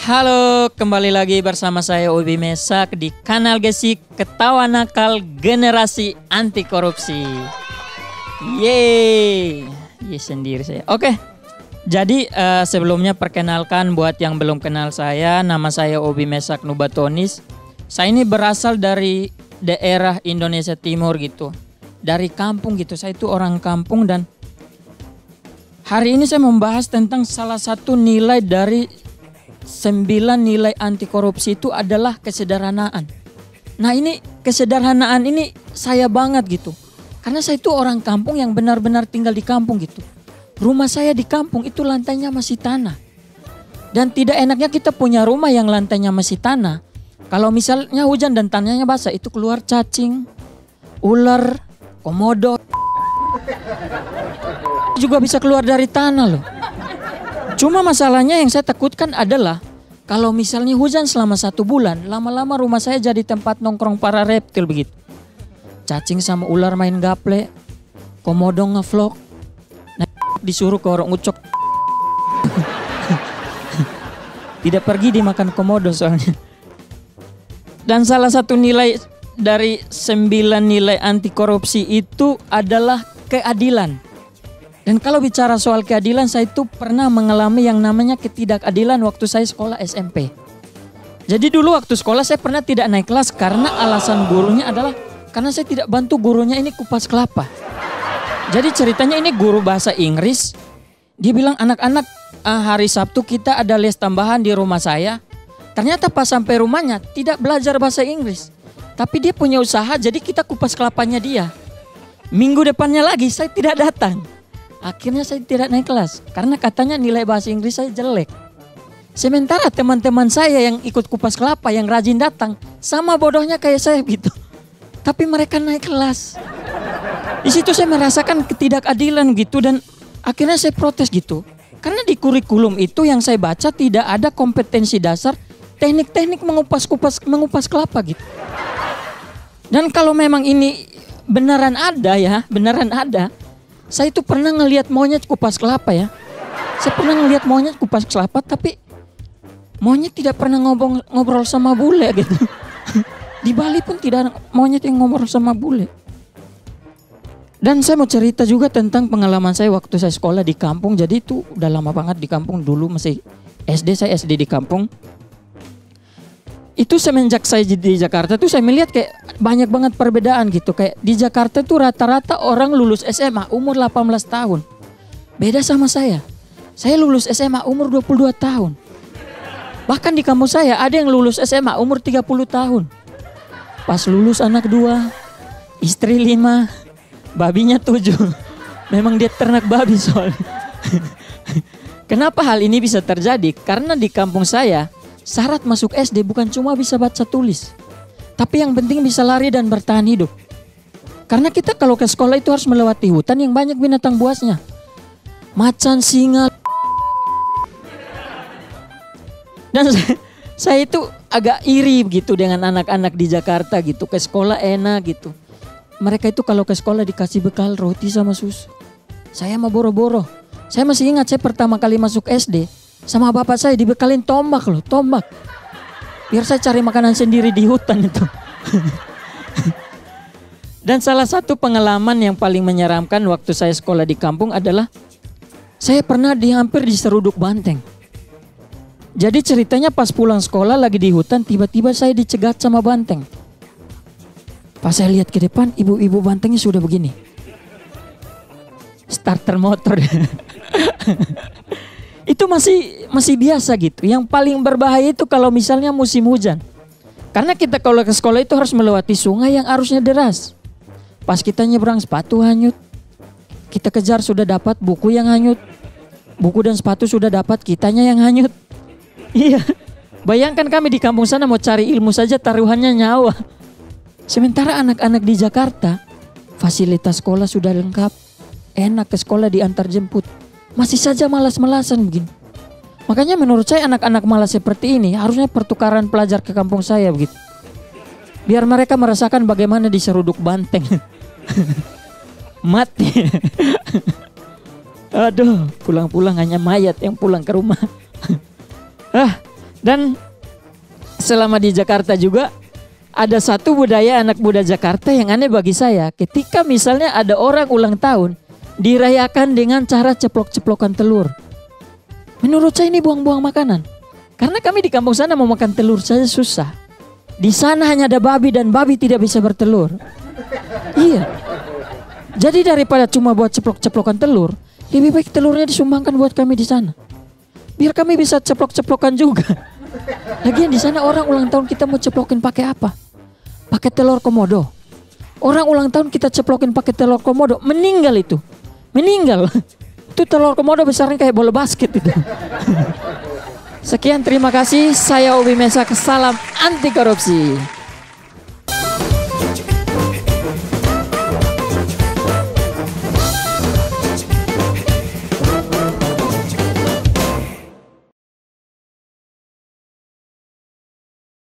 Halo, kembali lagi bersama saya Ubi Mesak di kanal Gesik Ketawa Nakal Generasi Anti Korupsi. Yeay, sendiri saya. Oke, jadi sebelumnya perkenalkan buat yang belum kenal saya, nama saya Ubi Mesak Nubatonis. Saya ini berasal dari daerah Indonesia Timur gitu, dari kampung gitu. Saya itu orang kampung dan hari ini saya membahas tentang salah satu nilai dari 9 nilai anti korupsi itu adalah kesederhanaan. Nah ini kesederhanaan ini saya banget gitu. Karena saya itu orang kampung yang benar-benar tinggal di kampung gitu. Rumah saya di kampung itu lantainya masih tanah. Dan tidak enaknya kita punya rumah yang lantainya masih tanah. Kalau misalnya hujan dan tanahnya basah itu keluar cacing, ular, komodo. Juga bisa keluar dari tanah loh. Cuma masalahnya yang saya takutkan adalah kalau misalnya hujan selama 1 bulan, lama-lama rumah saya jadi tempat nongkrong para reptil begitu. Cacing sama ular main gaple, komodo ngevlog, disuruh ke orang ucok. Tidak pergi dimakan komodo soalnya. Dan salah satu nilai dari 9 nilai anti korupsi itu adalah keadilan. Dan kalau bicara soal keadilan, saya itu pernah mengalami yang namanya ketidakadilan waktu saya sekolah SMP. Jadi dulu waktu sekolah saya pernah tidak naik kelas karena alasan gurunya adalah karena saya tidak bantu gurunya ini kupas kelapa. Jadi ceritanya ini guru bahasa Inggris. Dia bilang anak-anak hari Sabtu kita ada les tambahan di rumah saya. Ternyata pas sampai rumahnya tidak belajar bahasa Inggris. Tapi dia punya usaha jadi kita kupas kelapanya dia. Minggu depannya lagi saya tidak datang. Akhirnya saya tidak naik kelas karena katanya nilai bahasa Inggris saya jelek. Sementara teman-teman saya yang ikut kupas kelapa yang rajin datang sama bodohnya kayak saya gitu. Tapi mereka naik kelas. Di situ saya merasakan ketidakadilan gitu dan akhirnya saya protes gitu. Karena di kurikulum itu yang saya baca tidak ada kompetensi dasar teknik-teknik mengupas kelapa gitu. Dan kalau memang ini beneran ada. Saya itu pernah ngelihat monyet kupas kelapa ya. Saya pernah ngelihat monyet kupas kelapa tapi monyet tidak pernah ngobrol sama bule gitu. Di Bali pun tidak ada monyet yang ngobrol sama bule. Dan saya mau cerita juga tentang pengalaman saya waktu saya sekolah di kampung. Jadi itu udah lama banget di kampung dulu masih SD, saya SD di kampung. Itu semenjak saya di Jakarta tuh saya melihat kayak banyak banget perbedaan gitu. Kayak di Jakarta tuh rata-rata orang lulus SMA umur 18 tahun. Beda sama saya. Saya lulus SMA umur 22 tahun. Bahkan di kampung saya ada yang lulus SMA umur 30 tahun. Pas lulus anak 2, istri 5, babinya 7. Memang dia ternak babi soalnya. Kenapa hal ini bisa terjadi? Karena di kampung saya syarat masuk SD bukan cuma bisa baca tulis. Tapi yang penting bisa lari dan bertahan hidup. Karena kita kalau ke sekolah itu harus melewati hutan yang banyak binatang buasnya. Macan, singa. Dan saya itu agak iri gitu dengan anak-anak di Jakarta gitu. Ke sekolah enak gitu. Mereka itu kalau ke sekolah dikasih bekal roti sama susu. Saya mau boro-boro. Saya masih ingat saya pertama kali masuk SD. Sama bapak saya dibekalin tombak loh, tombak. Biar saya cari makanan sendiri di hutan itu. Dan salah satu pengalaman yang paling menyeramkan waktu saya sekolah di kampung adalah saya pernah hampir diseruduk banteng. Jadi ceritanya pas pulang sekolah lagi di hutan tiba-tiba saya dicegat sama banteng. Pas saya lihat ke depan ibu-ibu bantengnya sudah begini. Starter motor. Itu masih biasa gitu. Yang paling berbahaya itu kalau misalnya musim hujan. Karena kita kalau ke sekolah itu harus melewati sungai yang arusnya deras. Pas kita nyebrang sepatu hanyut. Kita kejar sudah dapat buku yang hanyut. Buku dan sepatu sudah dapat, kitanya yang hanyut. Iya. Bayangkan kami di kampung sana mau cari ilmu saja taruhannya nyawa. Sementara anak-anak di Jakarta fasilitas sekolah sudah lengkap. Enak ke sekolah diantar jemput. Masih saja malas-malasan begini. Makanya menurut saya anak-anak malas seperti ini harusnya pertukaran pelajar ke kampung saya begitu. Biar mereka merasakan bagaimana diseruduk banteng. Mati. Aduh, pulang-pulang hanya mayat yang pulang ke rumah. Dan selama di Jakarta juga ada satu budaya anak muda Jakarta yang aneh bagi saya. Ketika misalnya ada orang ulang tahun, dirayakan dengan cara ceplok-ceplokan telur. Menurut saya ini buang-buang makanan. Karena kami di kampung sana mau makan telur saja susah. Di sana hanya ada babi dan babi tidak bisa bertelur. Iya. Jadi daripada cuma buat ceplok-ceplokan telur, lebih baik telurnya disumbangkan buat kami di sana. Biar kami bisa ceplok-ceplokan juga. Lagian di sana orang ulang tahun kita mau ceplokin pakai apa? Pakai telur komodo. Orang ulang tahun kita ceplokin pakai telur komodo, meninggal itu. Meninggal. Itu telur komodo besarnya kayak bola basket itu. Sekian, terima kasih. Saya Obi Mesak, salam anti korupsi.